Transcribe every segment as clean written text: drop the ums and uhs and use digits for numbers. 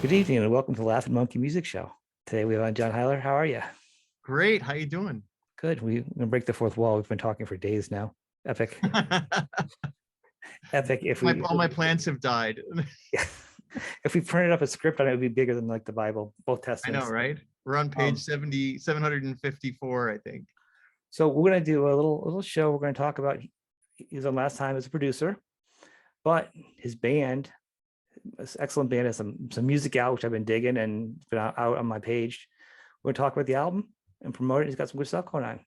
Good evening and welcome to the Laughing Monkey Music Show. Today we have on John Hiler. How are you? Great. How you doing? Good. We're gonna break the fourth wall. We've been talking for days now. Epic, epic. If we All my plants have died. if we printed up a script on it, it would be bigger than like the Bible, both I know, testaments. right? We're on page Um, 754, I think. so we're gonna do a little show. We're gonna talk about he's on last time as a producer, but his band, this excellent band, has some music out which I've been digging and it's been out on my page. We're gonna talk about the album and promote it. He's got some good stuff going on.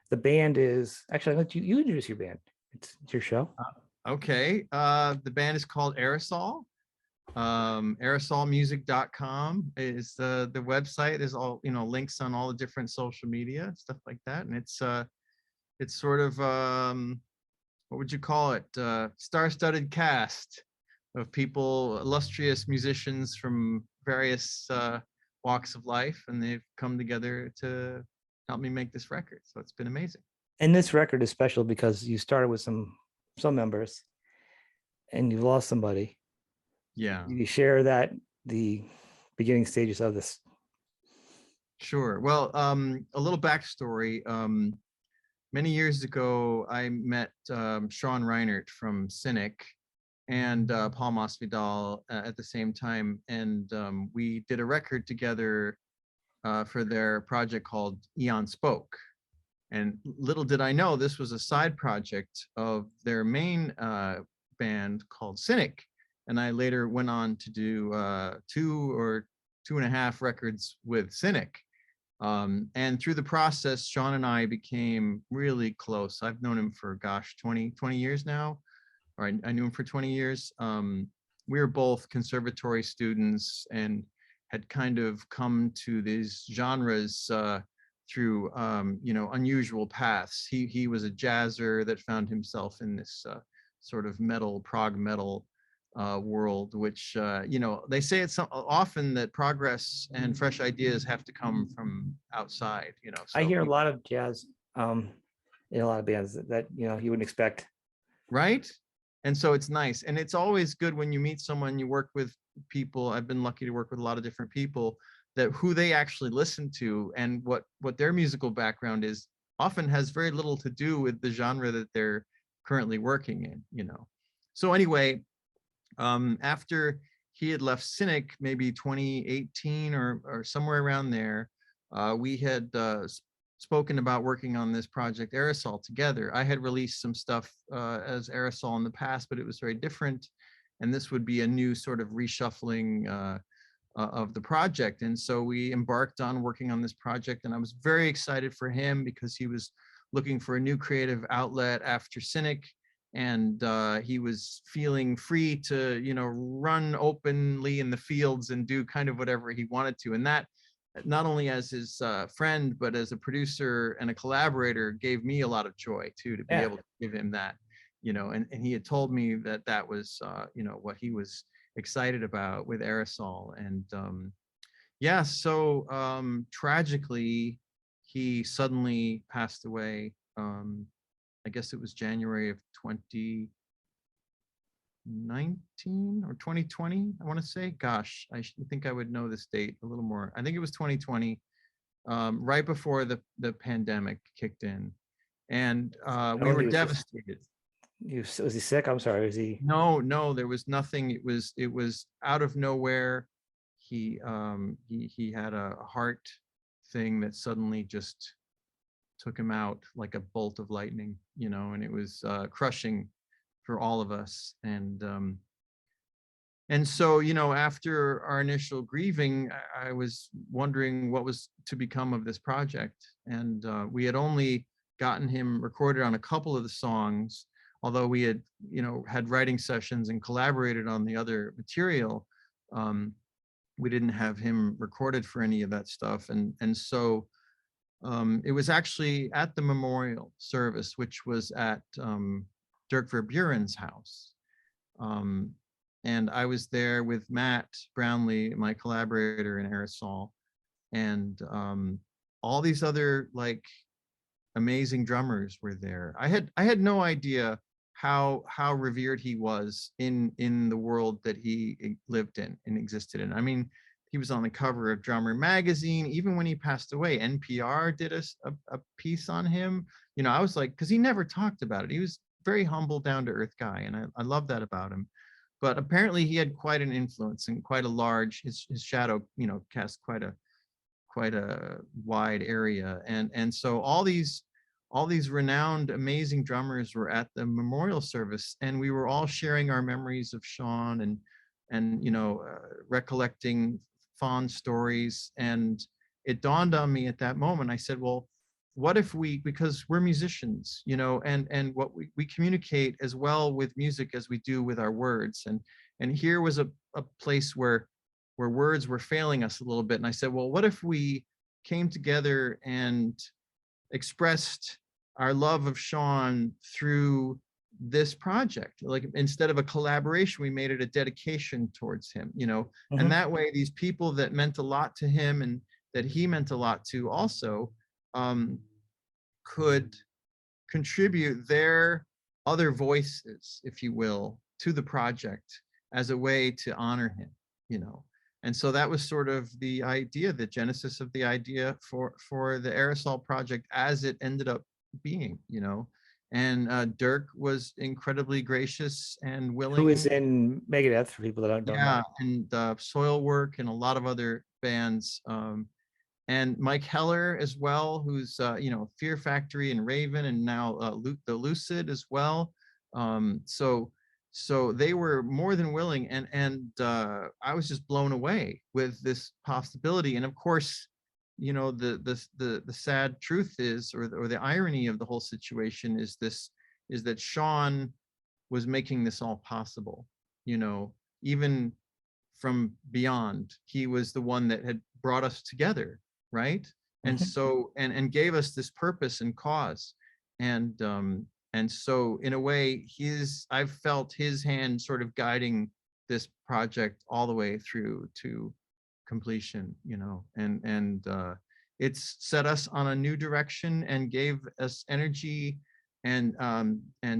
The band is actually I'll let you introduce your band. It's your show. Okay. The band is called Aerosol. Aerosolmusic.com is the website. There's all, links on all the different social media, stuff like that. And it's sort of what would you call it? Star-studded cast of people, illustrious musicians from various walks of life, and they've come together to help me make this record. So it's been amazing. And this record is special because you started with some members and you've lost somebody. Yeah. You share that the beginning stages of this. Sure. Well, a little backstory. Many years ago, I met Sean Reinert from Cynic and Paul Masvidal at the same time, and we did a record together for their project called Eon Spoke. And little did I know this was a side project of their main band called Cynic. And I later went on to do 2 or 2.5 records with Cynic. And through the process, Sean and I became really close. I've known him for, 20 years now, or I knew him for 20 years. We were both conservatory students and had kind of come to these genres through, unusual paths. He was a jazzer that found himself in this sort of prog metal world, which they say it's often that progress and fresh ideas have to come from outside. I So hear a lot of jazz in a lot of bands that you wouldn't expect. right. And so it's nice, and it's always good when you meet someone, you work with people. I've been lucky to work with a lot of different people that who they actually listen to and what their musical background is often has very little to do with the genre that they're currently working in. So anyway, after he had left Cynic, maybe 2018 or somewhere around there, we had spoken about working on this project Aerosol together. I had released some stuff as Aerosol in the past, but it was very different. And this would be a new sort of reshuffling of the project. And so we embarked on working on this project, and I was very excited for him because he was looking for a new creative outlet after Cynic. And he was feeling free to, run openly in the fields and do kind of whatever he wanted to. And that, not only as his friend, but as a producer and a collaborator, gave me a lot of joy too, to be able to give him that, and he had told me that was, what he was excited about with Aerosol. And so tragically, he suddenly passed away. I guess it was January of 2019 or 2020, I want to say. Gosh, I think I would know this date a little more. I think it was 2020, right before the pandemic kicked in. And we were devastated. Was he sick? I'm sorry. Was he? No, there was nothing. It was out of nowhere. He had a heart thing that suddenly just took him out like a bolt of lightning, and it was crushing for all of us. And so, after our initial grieving, I was wondering what was to become of this project. And we had only gotten him recorded on a couple of the songs, although we had, had writing sessions and collaborated on the other material. We didn't have him recorded for any of that stuff. And so it was actually at the memorial service, which was at Dirk Verburen's house. And I was there with Matt Brownlee, my collaborator in Aerosol, and all these other like amazing drummers were there. I had no idea how revered he was in the world that he lived in and existed in. I mean, he was on the cover of Drummer magazine. Even when he passed away, NPR did a piece on him. You know, I was like, because he never talked about it. He was very humble, down to earth guy, and I love that about him. But apparently he had quite an influence and quite a large, his shadow, you know, cast quite a wide area. And so all these renowned, amazing drummers were at the memorial service, and we were all sharing our memories of Sean and you know, recollecting fond stories. And it dawned on me at that moment. I said, well, what if we, because we're musicians, you know, and what we communicate as well with music as we do with our words. And here was a place where words were failing us a little bit. And I said, well, what if we came together and expressed our love of Sean through this project? Like, instead of a collaboration, we made it a dedication towards him, you know. And that way, these people that meant a lot to him and that he meant a lot to also, could contribute their other voices, if you will, to the project as a way to honor him, you know. And so that was sort of the idea, the genesis of the idea for the Aerosol Project as it ended up being, you know. And Dirk was incredibly gracious and willing. Who is in Megadeth, for people that don't know. And Soilwork and a lot of other bands. And Mike Heller as well, who's you know, Fear Factory and Raven, and now the Lucid as well. So they were more than willing, and I was just blown away with this possibility. And of course, you know, the sad truth is, or the irony of the whole situation is that Sean was making this all possible. You know, even from beyond, he was the one that had brought us together, right? And so and gave us this purpose and cause. And so in a way, I've felt his hand sort of guiding this project all the way through to completion, you know. And it's set us on a new direction and gave us energy and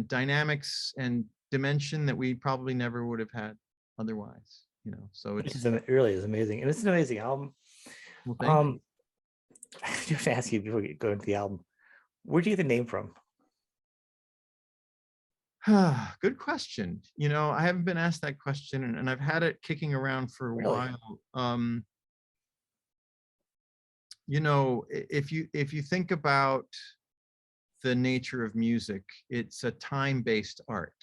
dynamics and dimension that we probably never would have had otherwise, you know. So it really is amazing, and it's an amazing album. Well, I have to ask you before we go into the album, where do you get the name from? Good question. You know, I haven't been asked that question, and I've had it kicking around for a while. You know, if you think about the nature of music, it's a time-based art,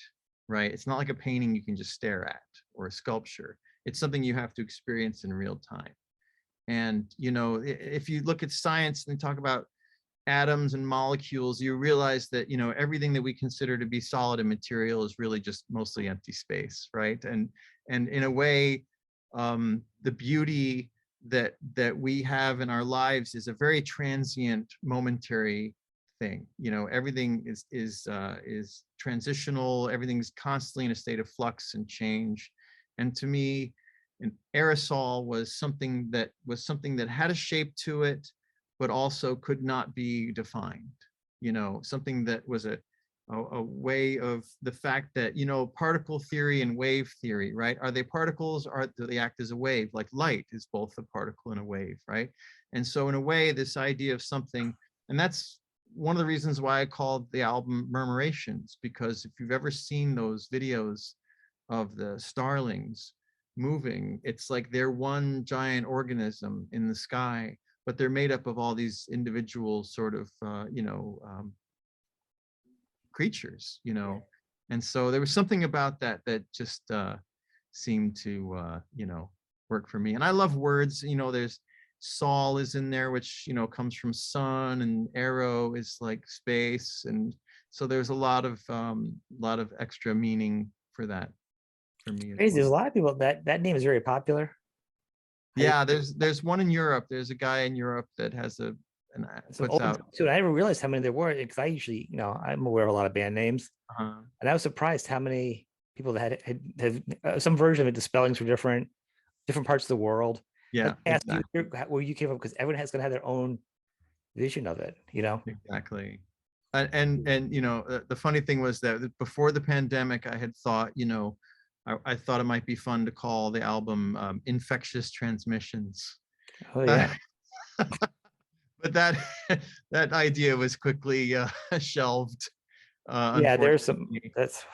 right? It's not like a painting you can just stare at, or a sculpture. It's something you have to experience in real time. And, you know, if you look at science and talk about atoms and molecules, you realize that, you know, everything that we consider to be solid and material is really just mostly empty space, right? And in a way, the beauty that we have in our lives is a very transient, momentary thing. You know, everything is transitional. Everything's constantly in a state of flux and change. And to me, an aerosol was something that had a shape to it, but also could not be defined. You know, something that was a way of the fact that, you know, particle theory and wave theory, right? Are they particles, or do they act as a wave? Like light is both a particle and a wave, right? And so in a way, this idea of something, and that's one of the reasons why I called the album Murmurations, because if you've ever seen those videos of the starlings moving, it's like they're one giant organism in the sky, but they're made up of all these individual sort of, you know, creatures, you know. And so there was something about that just seemed to, you know, work for me. And I love words, you know. There's Sol is in there, which, you know, comes from sun, and Aero is like space. And so there's a lot of extra meaning for that for me as Crazy. There's a well. lot of people that name is very popular. Yeah, there's one in Europe. There's a guy in Europe that has puts out. So I never realized how many there were, because I usually, you know, I'm aware of a lot of band names, and I was surprised how many people that had some version of it. The spellings were different parts of the world. Yeah, exactly. You where you came from, because everyone has going to have their own vision of it, you know. Exactly. And you know, the funny thing was that before the pandemic, I had thought, you know, I thought it might be fun to call the album Infectious Transmissions. Oh yeah. But that that idea was quickly shelved, Yeah, there's some unfortunately. that's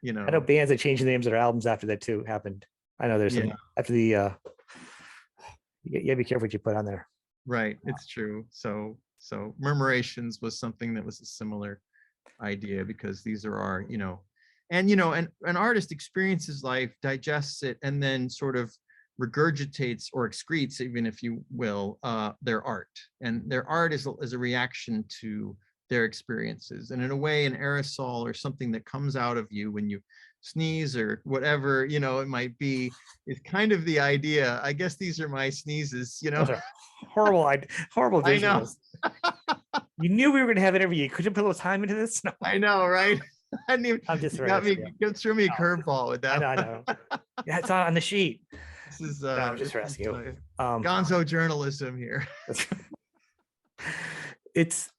You I know know, bands that changed the names of their albums after that too happened. I know there's yeah, some after the you gotta be careful what you put on there. right. It's true. So Murmurations was something that was a similar idea, because these are our, and an artist experiences life, digests it, and then sort of regurgitates or excretes, even if you will, their art. And their art is a reaction to their experiences. And in a way, an aerosol or something that comes out of you when you sneeze or whatever, it might be, is kind of the idea. I guess these are my sneezes, Those are horrible, horrible I know. visuals. You knew we were gonna have an interview. You couldn't put a little time into this. No, I know, right? I didn't even, I'm just you throwing got this. me, Yeah. you threw me a No, curveball with I that. know, I know. Yeah, it's on the sheet. This is No, I'm just asking you. gonzo journalism here. It's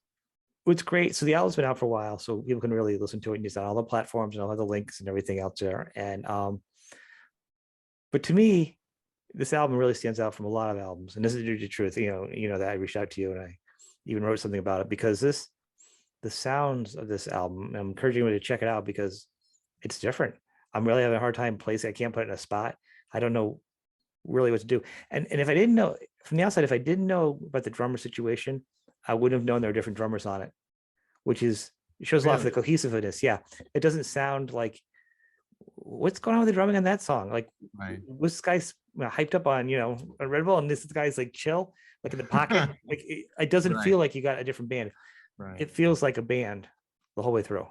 what's great. So the album's been out for a while, so people can really listen to it. And it's on all the platforms and all the links and everything out there. And but to me, this album really stands out from a lot of albums. And this is the truth. You know that I reached out to you and I even wrote something about it because the sounds of this album. I'm encouraging you to check it out because it's different. I'm really having a hard time placing. I can't put it in a spot. I don't know really what to do. And if I didn't know from the outside, if I didn't know about the drummer situation, I wouldn't have known there were different drummers on it, which is it shows a lot of the Really? cohesiveness. Yeah, it doesn't sound like what's going on with the drumming on that song. Like Right. this guy's hyped up on a Red Bull, and this guy's like chill, like in the pocket. Like it doesn't Right. feel like you got a different band. Right. It feels like a band the whole way through,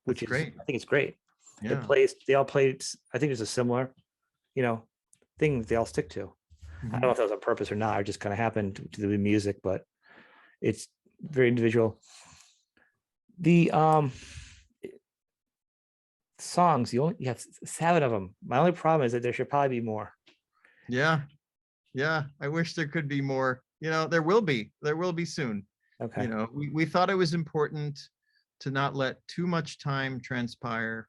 which That's is great. I think it's great. Yeah. They all played. I think there's a similar, you know, thing that they all stick to. I don't know if that was on purpose or not, or just kind of happened to the music, but it's very individual. The songs, you have 7 of them. My only problem is that there should probably be more. Yeah. Yeah. I wish there could be more. There will be. There will be soon. Okay. We thought it was important to not let too much time transpire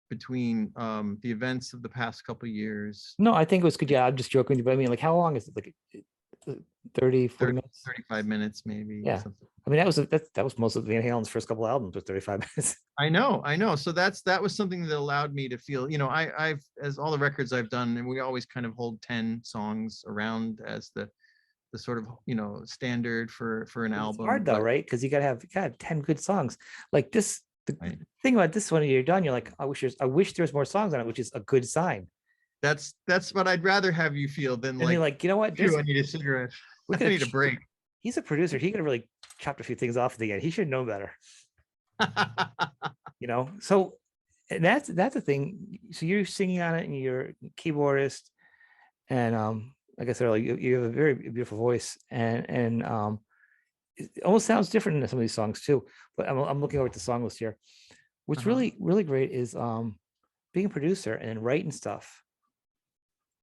between the events of the past couple of years. No, I think it was good. Yeah, I'm just joking with you, but I mean, like, how long is it? Like 30, 40 minutes? 35 minutes, maybe. Yeah. Something. I mean, that was most of Van Halen's first couple albums was 35 minutes. I know. So that was something that allowed me to feel, I've, as all the records I've done, and we always kind of hold 10 songs around as the sort of, standard for an It's album. hard though, right? Because you gotta have 10 good songs. Like this, the Right. thing about this one, you're done. You're like, I wish there was more songs on it, which is a good sign. That's what I'd rather have you feel than And like, you know what? I need a cigarette. I need a break. He's a producer. He could have really chopped a few things off at the end. He should know better. So and that's the thing. So you're singing on it and you're a keyboardist and like I said earlier, you have a very beautiful voice and it almost sounds different in some of these songs too. But I'm looking over at the song list here. What's really really great is being a producer and writing stuff.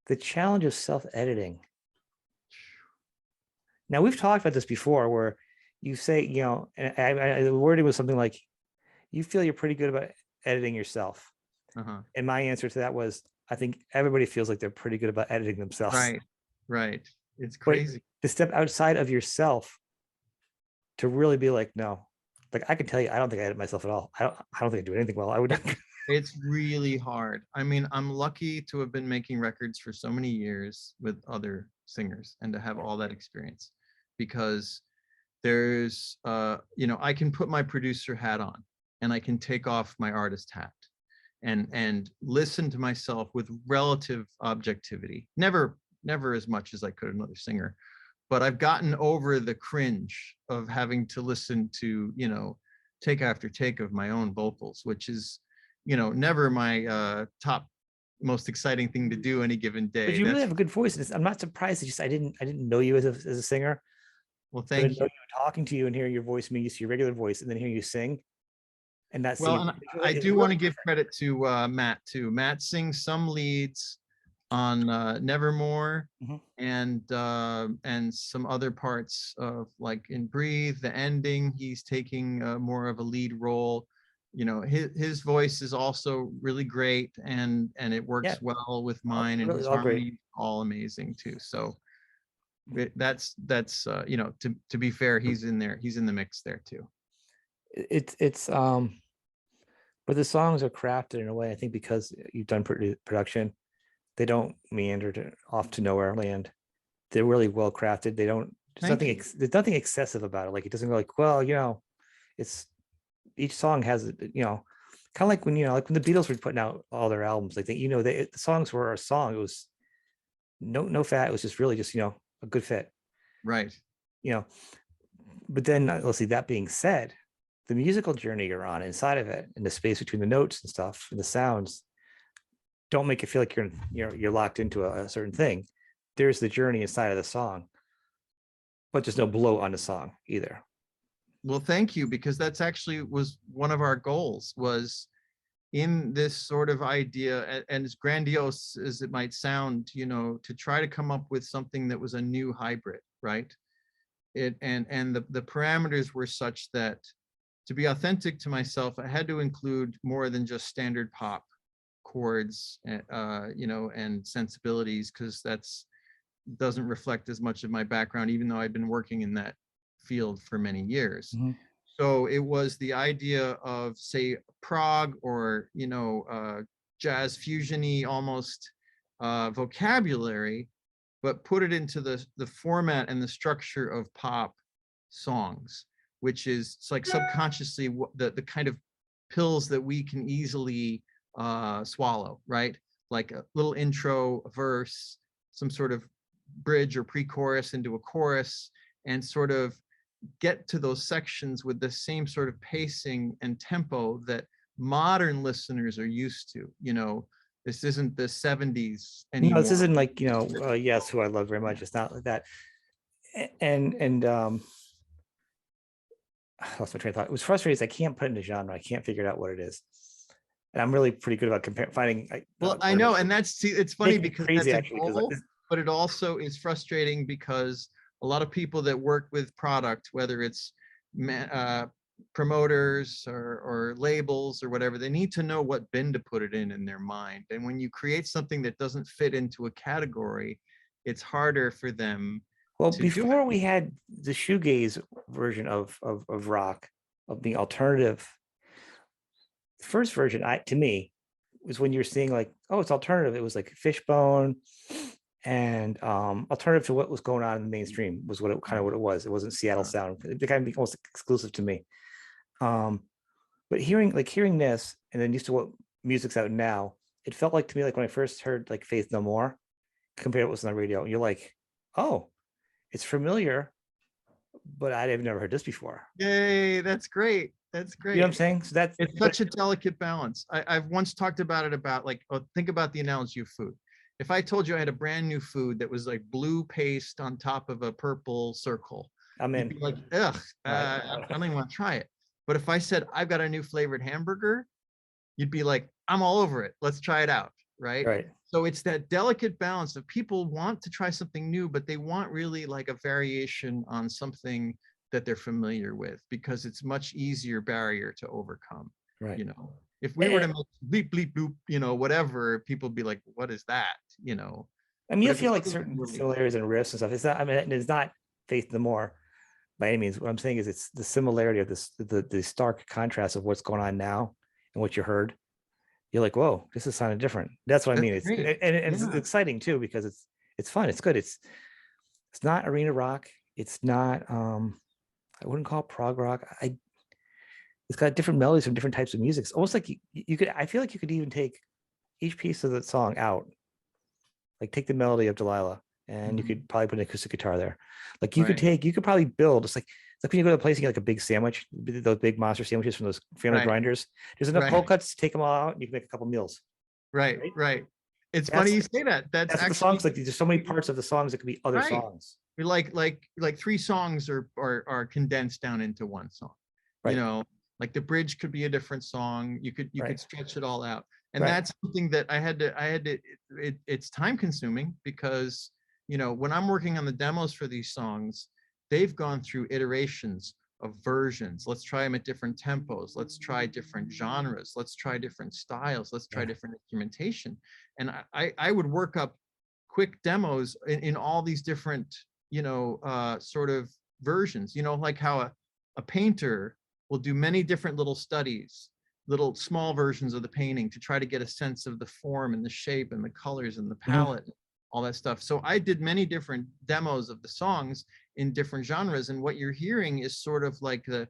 The challenge of self-editing. Now we've talked about this before where you say, and the wording was something like you feel you're pretty good about editing yourself. And my answer to that was, I think everybody feels like they're pretty good about editing themselves. Right. It's crazy. But to step outside of yourself to really be like, no, like I can tell you, I don't think I edit myself at all. I don't think I do anything well. I would not. It's really hard. I mean, I'm lucky to have been making records for so many years with other singers and to have all that experience, because there's, I can put my producer hat on and I can take off my artist hat and listen to myself with relative objectivity. Never as much as I could another singer, but I've gotten over the cringe of having to listen to, take after take of my own vocals, which is, never my top most exciting thing to do any given day. But you really have a good voice. I'm not surprised. I didn't know you as a singer. Well, thank you. Talking to you and hearing your voice, me used to your regular voice, and then hearing you sing. And that's and I do want to give credit to Matt too. Matt sings some leads on Nevermore and some other parts of like in Breathe, the ending. He's taking more of a lead role. you know, his voice is also really great, and it Yeah, works well with mine, and really his all great. harmony all amazing too. So that's you know, to be fair, he's in there, he's in the mix there too. It's but the songs are crafted in a way, I think, because you've done production, they don't meander off to nowhere land. They're really well crafted. They don't. Thank you. There's nothing excessive about it. Like it doesn't go like, well, it's each song has, kind of like when like when the Beatles were putting out all their albums, like the songs were a song. It was no fat. It was just really just a good fit. Right. You know, but then let's see. That being said, the musical journey you're on inside of it, and the space between the notes and stuff, and the sounds, don't make it feel like you're locked into a certain thing. There's the journey inside of the song, but there's no blow on the song either. Well, thank you, because that's actually was one of our goals, was in this sort of idea, and as grandiose as it might sound, you know, to try to come up with something that was a new hybrid, right? And the parameters were such that, to be authentic to myself, I had to include more than just standard pop chords, you know, and sensibilities, because that's doesn't reflect as much of my background, even though I've been working in that field for many years. Mm-hmm. So it was the idea of, say, prog, or jazz fusiony almost vocabulary, but put it into the format and the structure of pop songs, which is, it's like subconsciously the kind of pills that we can easily swallow, right? Like a little intro, a verse, some sort of bridge or pre-chorus into a chorus, and sort of get to those sections with the same sort of pacing and tempo that modern listeners are used to. You know, this isn't the 70s No, this anymore. isn't like, yes, who I love very much. It's not like that. And I lost my train of thought. It was frustrating. I can't put it in a genre. I can't figure out what it is. And I'm really pretty good about finding. Well, I know, and that's, see, it's funny because crazy that's a actually, because goal, but it also is frustrating because a lot of people that work with product, whether it's promoters or labels or whatever, they need to know what bin to put it in their mind. And when you create something that doesn't fit into a category, it's harder for them. well, to do before it. we had the shoegaze version of rock, of being alternative, the first version, to me, was when you're seeing like, oh, it's alternative. It was like Fishbone and alternative to what was going on in the mainstream was what it was. It wasn't Seattle sound. It kind of almost exclusive to me. But hearing this, and then used to what music's out now, it felt like to me like when I first heard like Faith No More, compared to what was on the radio, and you're like, oh, it's familiar, but I've never heard this before. Yay, that's great. That's You know what I'm great. saying? So that's It's such a delicate balance. I've once talked about it, about like, think about the analogy of food. If I told you I had a brand new food that was like blue paste on top of a purple circle, I'm you'd in. be like, ugh, I don't even want to try it. But if I said I've got a new flavored hamburger, you'd be like, I'm all over it. Let's try it out, right? Right. So it's that delicate balance of people want to try something new, but they want really like a variation on something that they're familiar with, because it's much easier barrier to overcome. Right. You know, if we were to make bleep bleep bloop, you know, whatever, people would be like, what is that? You know, I mean, but you if it's feel like something certain really, similarities and riffs and stuff. It's not. I mean, it's not Faith No More by any means. What I'm saying is, it's the similarity of the stark contrast of what's going on now and what you heard. You're like, whoa, this is sounding different. That's what I that's mean. It's great. and it's Yeah. exciting too, because it's fun. It's good. It's not arena rock. It's not. I wouldn't call it prog rock. It's got different melodies from different types of music. It's almost like you could. I feel like you could even take each piece of the song out, like take the melody of Delilah, and you Mhm. could probably put an acoustic guitar there. Like Right. you could probably build. It's like when you go to a place and get like a big sandwich, those big monster sandwiches from those family Right. grinders. There's enough cold Right. cuts to take them all out, and you can make a couple meals. Right. Right? Right. It's funny That's you say that. That's what the actually songs like. There's so many parts of the songs that could be other right. songs. You're like three songs are condensed down into one song. You Right. know, like the bridge could be a different song. You could Right. stretch it all out. And Right. that's something that I had to it's time consuming, because, you know, when I'm working on the demos for these songs, they've gone through iterations versions. Let's try them at different tempos. Let's try different genres. Let's try different styles. Let's try different instrumentation. And I would work up quick demos in all these different, sort of versions, like how a painter will do many different little studies, little small versions of the painting to try to get a sense of the form and the shape and the colors and the palette, all that stuff. So I did many different demos of the songs in different genres, and what you're hearing is sort of like the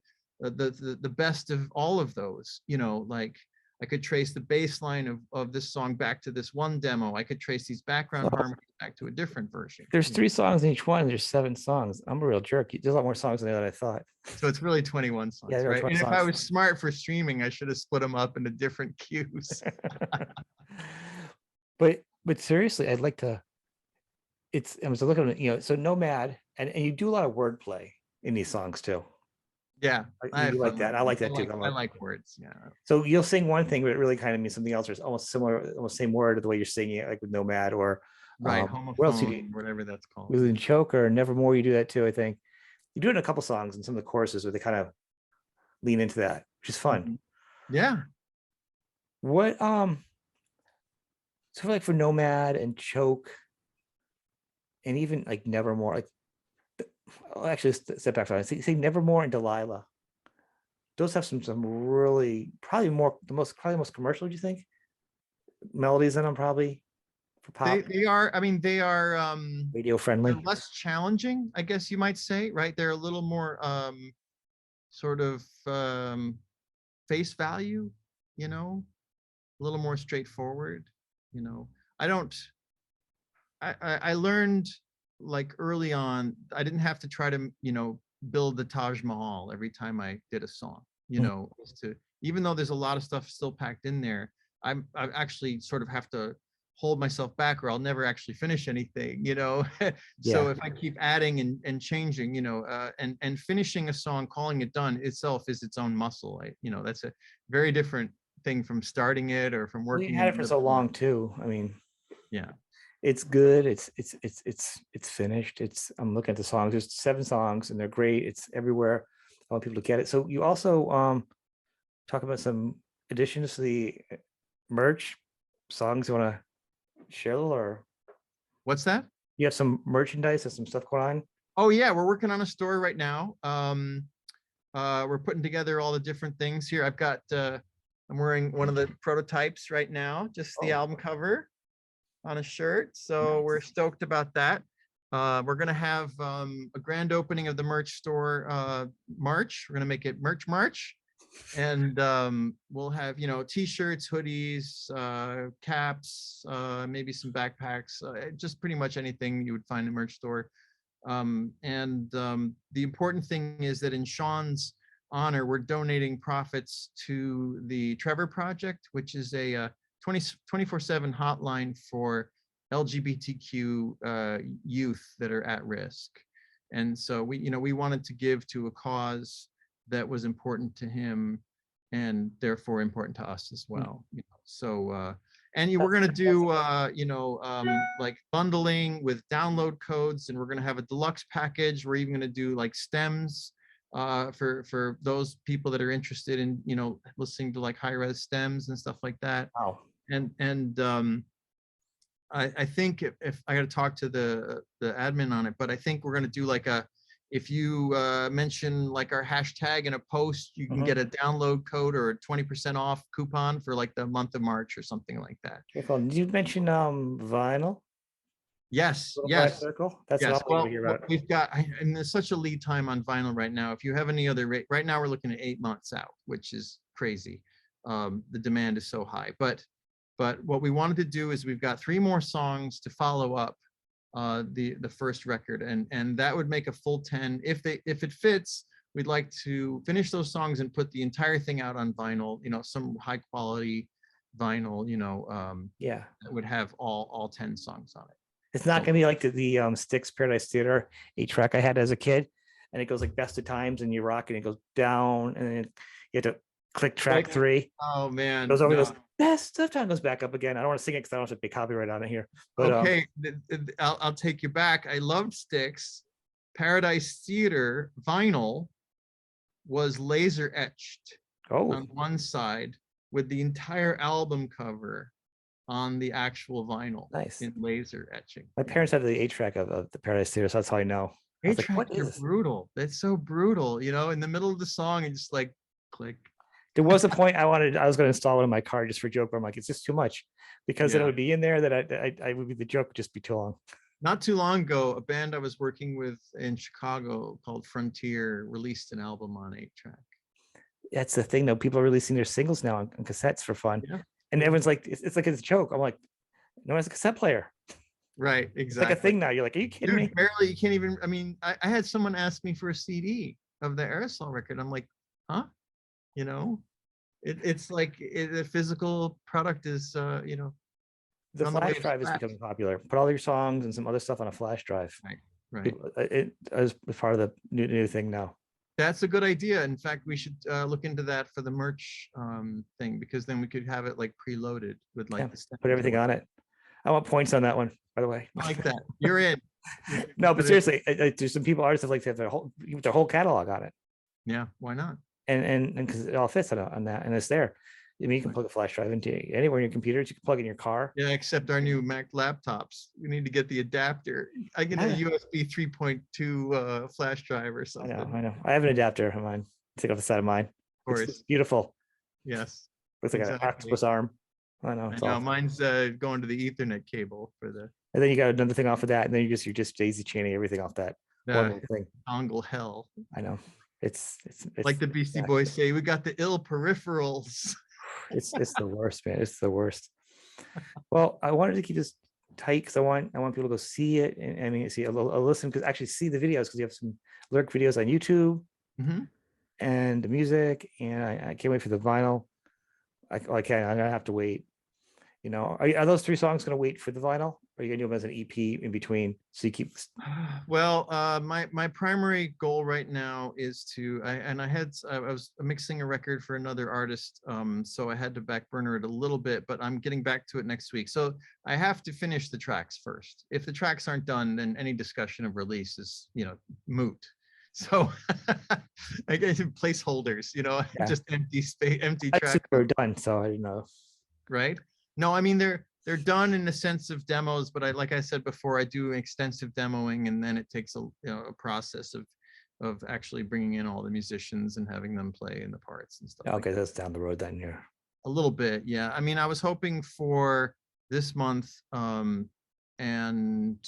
best of all of those. Like I could trace the bass line of this song back to this one demo. I could trace these background harmonies back to a different version. There's 3 songs in each one. There's 7 songs. I'm a real jerk. There's a lot more songs than I thought. So it's really 21 songs, Yeah, right? 20 And songs. if I was smart for streaming, I should have split them up into different cues. but seriously, I'd like to. I was looking at so Nomad, and you do a lot of wordplay in these songs too. Yeah, I like that. I like that too. I like words. Yeah. So you'll sing one thing, but it really kind of means something else, or it's almost similar, almost same word to the way you're singing it, like with Nomad or right, what else you do? Whatever that's called. Within Choker, Nevermore, you do that too. I think you do it in a couple songs and some of the choruses where they kind of lean into that, which is fun. Yeah. What so like for Nomad and Choke, and even like Nevermore, like actually step back. Say Nevermore and Delilah. Those have some really probably the most commercial. Do you think melodies in them probably for pop? They are. I mean, they are radio friendly. They're less challenging, I guess you might say. Right? They're a little more sort of face value. A little more straightforward. I learned like early on, I didn't have to try to, build the Taj Mahal every time I did a song, even though there's a lot of stuff still packed in there, I actually sort of have to hold myself back or I'll never actually finish anything, So if I keep adding and changing, and finishing a song, calling it done itself is its own muscle. That's a very different thing from starting it or from working. We had it for so long too. I mean, yeah. It's good. It's finished. I'm looking at the songs. There's 7 songs and they're great. It's everywhere. I want people to get it. So you also talk about some additions to the merch songs. You want to share a little, or what's that? You have some merchandise and some stuff going on? Oh yeah, we're working on a store right now. We're putting together all the different things here. I've got I'm wearing one of the prototypes right now, just the album cover on a shirt. So we're stoked about that. We're going to have a grand opening of the merch store March. We're going to make it March. And we'll have, t-shirts, hoodies, caps, maybe some backpacks, just pretty much anything you would find in the merch store. The important thing is that in Sean's honor, we're donating profits to the Trevor Project, which is a 24/7 hotline for LGBTQ youth that are at risk. And so we wanted to give to a cause that was important to him and therefore important to us as well. So we're going to do like bundling with download codes, and we're going to have a deluxe package. We're even going to do like stems for those people that are interested in listening to like high res stems and stuff like that. Wow. And I think if I got to talk to the admin on it, but I think we're going to do like if you mention like our hashtag in a post, you can get a download code or a 20% off coupon for like the month of March or something like that. Did you mention vinyl? Yes. Circle? That's yes. What we've got, and there's such a lead time on vinyl right now. If you have any other right now, we're looking at 8 months out, which is crazy. The demand is so high, but what we wanted to do is we've got 3 more songs to follow up the first record, and that would make a full 10. If it fits, we'd like to finish those songs and put the entire thing out on vinyl, some high quality vinyl, that would have all 10 songs on it. It's not going to be like the Styx Paradise Theater 8-track I had as a kid, and it goes like best of times and you rock and it goes down and then you have to click track 3. Oh man, goes over, goes best of time, goes back up again. I don't want to sing it because I don't have to pay copyright on it here. But okay, I'll take you back. I loved Styx Paradise Theater vinyl was laser etched Oh, on one side with the entire album cover on the actual vinyl nice. in laser etching. My parents had the 8-track of the Paradise Theater, so that's how I know. I was like, what Tracks is are this? brutal. That's so brutal, you know, in the middle of the song, and just like click. There was a point I was going to install it in my car just for joke, but I'm like, it's just too much, because then it Yeah. would be in there that I would be, the joke would just be too long. Not too long ago, a band I was working with in Chicago called Frontier released an album on 8-track. That's the thing though. People are releasing their singles now on cassettes for fun. Yeah. And everyone's like, it's like it's a joke. I'm like, no, it's a cassette player. Right, It's like a exactly. thing now. You're like, are you kidding me? Dude, barely, you can't even, I mean, I had someone ask me for a CD of the Aerosol record. I'm like, huh? You know, it's like the physical product is, you know, The on the way flash of drive is scratch. becoming popular. Put all your songs and some other stuff on a flash drive. Right, right. People, it is part of the new thing now. That's a good idea. In fact, we should look into that for the merch thing, because then we could have it like preloaded with like Yeah, the stems put or everything on whatever. it. I want points on that one, by the way. I like that. You're in. No, but Put it- seriously, there's some people, artists that like to have their whole catalog on it, Yeah, why not? and because it all fits on that, and it's there. I mean, you can plug a flash drive into anywhere in your computers. You can plug in your car. Yeah, except our new Mac laptops. We need to get the adapter. I get a Yeah. USB 3.2 flash drive or I something. know, I know. I have an adapter on mine. Take off the side of mine. Of It's course. beautiful. Yes. Looks like an Exactly. octopus arm. I know. I It's know. awesome. Mine's going to the Ethernet cable for the And then you got another thing off of that, and then you're just daisy chaining everything off that one little thing. dongle hell. I know. It's Like the Beastie yeah. Boys say, we got the ill peripherals. It's the worst, man. It's the worst. Well, I wanted to keep this tight because I want people to go see it, and I mean, see a listen, because actually see the videos, because you have some lyric videos on YouTube Mhm. and the music, and I can't wait for the vinyl. I'm gonna have to wait. You know, are those 3 songs gonna wait for the vinyl? Or are you gonna do them as an EP in between, so you keep? Well, my primary goal right now is to I was mixing a record for another artist, so I had to back burner it a little bit, but I'm getting back to it next week. So I have to finish the tracks first. If the tracks aren't done, then any discussion of release is, you know, moot. So I get placeholders, you know, Yeah. just empty space, empty I track. we're done, so I didn't know. Right? No, I mean they're done in the sense of demos, but like I said before, I do extensive demoing, and then it takes a process of actually bringing in all the musicians and having them play in the parts and stuff. Okay, like that's down the road then. Yeah. a little bit, yeah. I mean, I was hoping for this month, and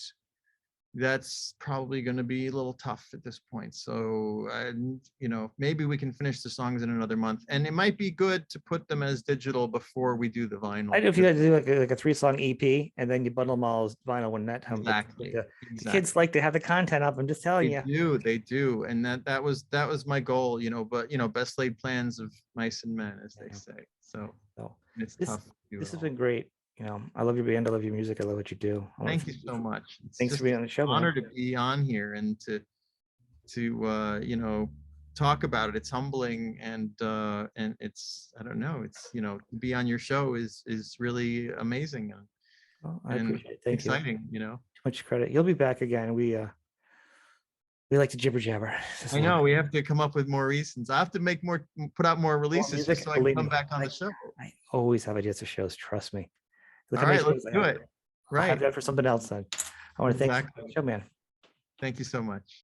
that's probably going to be a little tough at this point. So, you know, maybe we can finish the songs in another month, and it might be good to put them as digital before we do the vinyl. I know if you guys do like a 3-song EP, and then you bundle them all as vinyl when that comes. Exactly. The kids like to have the content up. I'm just telling you. They do, and that was my goal, you know. But you know, best laid plans of mice and men, as they say. So it's tough. This has been great. You know, I love your band. I love your music. I love what you do. Thank you so much. Thanks for being on the show. It's an honor to be on here and to you know, talk about it. It's humbling, and it's, I don't know, it's, you know, to be on your show is really amazing. Well, I appreciate it. Thank exciting, you know. Too much credit. You'll be back again. We like to jibber jabber. I know we have to come up with more reasons. I have to put out more releases just so I can come back on the show. I always have ideas for shows. Trust me. All right, let's do it. Right. I'll have that for something else then. I want to thank you for the show, man. Thank you so much.